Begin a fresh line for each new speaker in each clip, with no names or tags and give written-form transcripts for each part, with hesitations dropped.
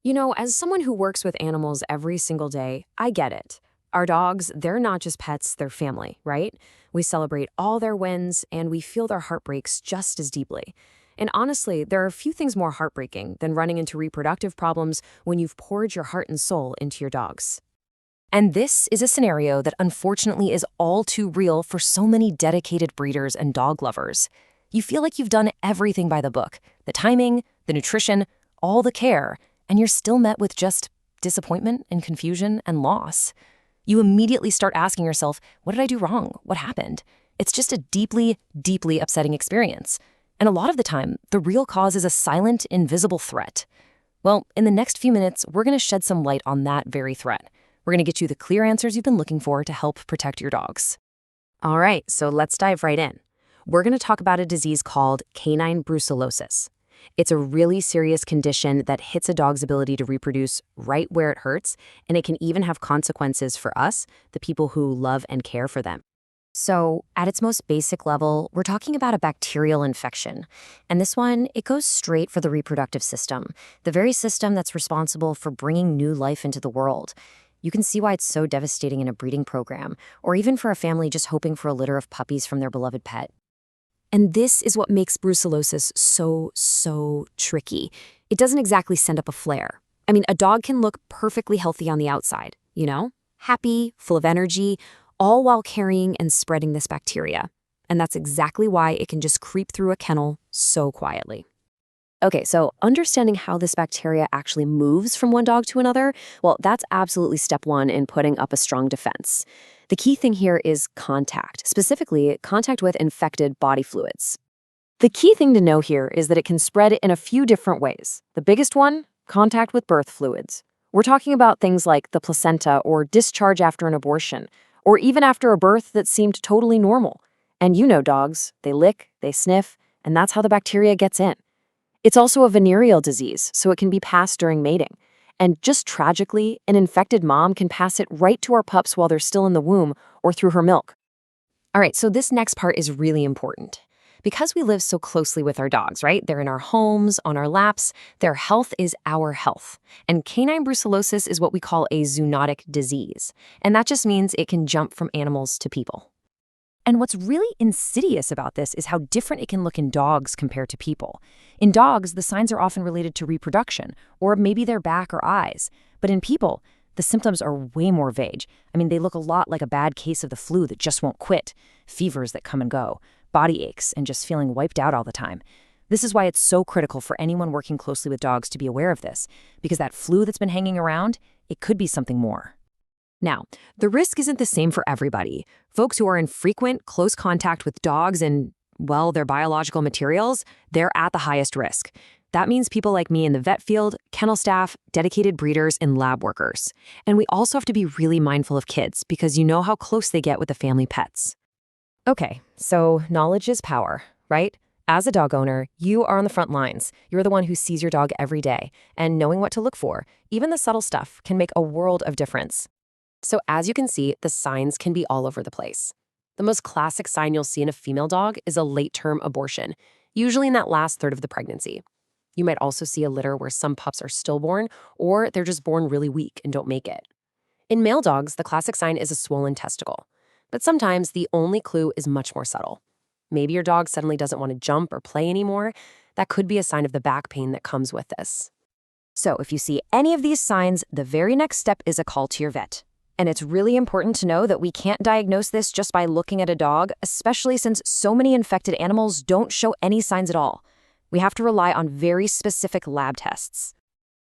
As someone who works with animals every single day, I get it. Our dogs, they're not just pets, they're family, right? We celebrate all their wins and we feel their heartbreaks just as deeply. And honestly, there are few things more heartbreaking than running into reproductive problems when you've poured your heart and soul into your dogs. And this is a scenario that unfortunately is all too real for so many dedicated breeders and dog lovers. You feel like you've done everything by the book, the timing, the nutrition, all the care, and you're still met with just disappointment and confusion and loss. You immediately start asking yourself, what did I do wrong? What happened? It's just a deeply, deeply upsetting experience. And a lot of the time, the real cause is a silent, invisible threat. Well, in the next few minutes, we're going to shed some light on that very threat. We're going to get you the clear answers you've been looking for to help protect your dogs. All right, so let's dive right in. We're going to talk about a disease called canine brucellosis. It's a really serious condition that hits a dog's ability to reproduce right where it hurts, and it can even have consequences for us, the people who love and care for them. So, at its most basic level, we're talking about a bacterial infection. And this one, it goes straight for the reproductive system, the very system that's responsible for bringing new life into the world. You can see why it's so devastating in a breeding program, or even for a family just hoping for a litter of puppies from their beloved pet. And this is what makes brucellosis so tricky. It doesn't exactly send up a flare. I mean, a dog can look perfectly healthy on the outside, happy, full of energy, all while carrying and spreading this bacteria. And that's exactly why it can just creep through a kennel so quietly. Okay, so understanding how this bacteria actually moves from one dog to another, well, that's absolutely step one in putting up a strong defense. The key thing here is contact, specifically contact with infected body fluids. The key thing to know here is that it can spread in a few different ways. The biggest one, contact with birth fluids. We're talking about things like the placenta or discharge after an abortion, or even after a birth that seemed totally normal. And dogs, they lick, they sniff, and that's how the bacteria gets in. It's also a venereal disease, so it can be passed during mating. And just tragically, an infected mom can pass it right to our pups while they're still in the womb or through her milk. All right, so this next part is really important. Because we live so closely with our dogs, right? They're in our homes, on our laps. Their health is our health. And canine brucellosis is what we call a zoonotic disease. And that just means it can jump from animals to people. And what's really insidious about this is how different it can look in dogs compared to people. In dogs, the signs are often related to reproduction, or maybe their back or eyes. But in people, the symptoms are way more vague. I mean, they look a lot like a bad case of the flu that just won't quit, fevers that come and go, body aches, and just feeling wiped out all the time. This is why it's so critical for anyone working closely with dogs to be aware of this, because that flu that's been hanging around, it could be something more. Now, the risk isn't the same for everybody. Folks who are in frequent, close contact with dogs and, well, their biological materials, they're at the highest risk. That means people like me in the vet field, kennel staff, dedicated breeders, and lab workers. And we also have to be really mindful of kids because you know how close they get with the family pets. Okay, so knowledge is power, right? As a dog owner, you are on the front lines. You're the one who sees your dog every day. And knowing what to look for, even the subtle stuff, can make a world of difference. So as you can see, the signs can be all over the place. The most classic sign you'll see in a female dog is a late-term abortion, usually in that last third of the pregnancy. You might also see a litter where some pups are stillborn, or they're just born really weak and don't make it. In male dogs, the classic sign is a swollen testicle. But sometimes the only clue is much more subtle. Maybe your dog suddenly doesn't want to jump or play anymore. That could be a sign of the back pain that comes with this. So if you see any of these signs, the very next step is a call to your vet. And it's really important to know that we can't diagnose this just by looking at a dog, especially since so many infected animals don't show any signs at all. We have to rely on very specific lab tests.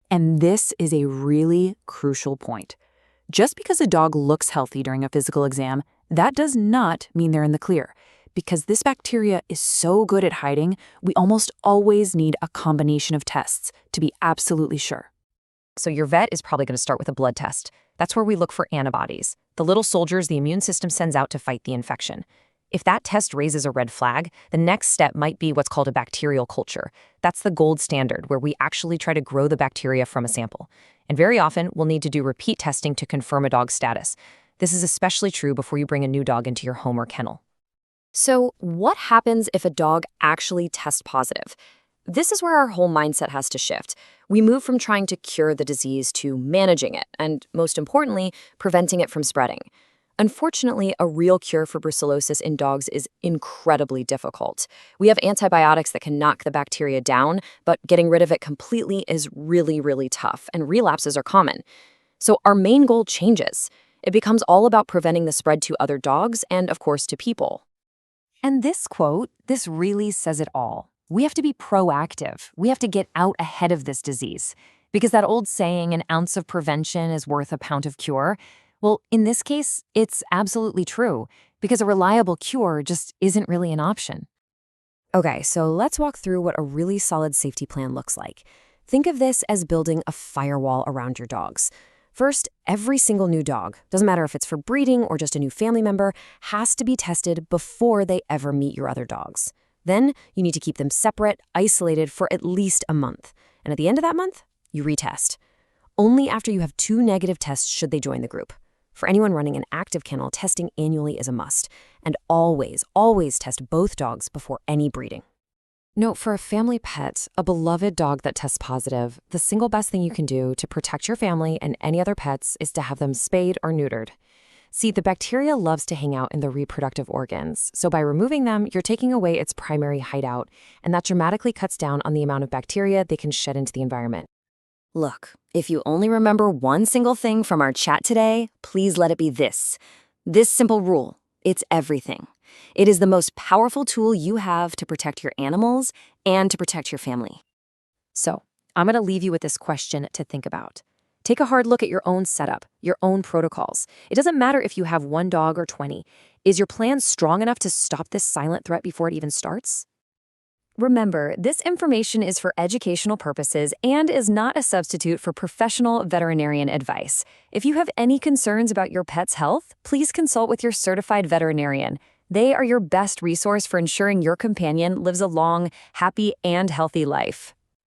And this is a really crucial point. Just because a dog looks healthy during a physical exam, that does not mean they're in the clear. Because this bacteria is so good at hiding, we almost always need a combination of tests to be absolutely sure.
So your vet is probably going to start with a blood test. That's where we look for antibodies, the little soldiers the immune system sends out to fight the infection. If that test raises a red flag, the next step might be what's called a bacterial culture. That's the gold standard where we actually try to grow the bacteria from a sample. And very often, we'll need to do repeat testing to confirm a dog's status. This is especially true before you bring a new dog into your home or kennel. So what happens if a dog actually tests positive? This is where our whole mindset has to shift. We move from trying to cure the disease to managing it, and most importantly, preventing it from spreading. Unfortunately, a real cure for brucellosis in dogs is incredibly difficult. We have antibiotics that can knock the bacteria down, but getting rid of it completely is really, really tough, and relapses are common. So our main goal changes. It becomes all about preventing the spread to other dogs and, of course, to people.
And this quote, this really says it all. We have to be proactive. We have to get out ahead of this disease. Because that old saying, an ounce of prevention is worth a pound of cure, well, in this case, it's absolutely true, because a reliable cure just isn't really an option.
Okay, so let's walk through what a really solid safety plan looks like. Think of this as building a firewall around your dogs. First, every single new dog, doesn't matter if it's for breeding or just a new family member, has to be tested before they ever meet your other dogs. Then, you need to keep them separate, isolated for at least a month. And at the end of that month, you retest. Only after you have 2 negative tests should they join the group. For anyone running an active kennel, testing annually is a must. And always, always test both dogs before any breeding. Note, for a family pet, a beloved dog that tests positive, the single best thing you can do to protect your family and any other pets is to have them spayed or neutered. See, the bacteria loves to hang out in the reproductive organs, so by removing them, you're taking away its primary hideout, and that dramatically cuts down on the amount of bacteria they can shed into the environment. Look, if you only remember one single thing from our chat today, please let it be this. This simple rule: it's everything. It is the most powerful tool you have to protect your animals and to protect your family. So, I'm going to leave you with this question to think about. Take a hard look at your own setup, your own protocols. It doesn't matter if you have 1 dog or 20. Is your plan strong enough to stop this silent threat before it even starts? Remember, this information is for educational purposes and is not a substitute for professional veterinarian advice. If you have any concerns about your pet's health, please consult with your certified veterinarian. They are your best resource for ensuring your companion lives a long, happy, and healthy life.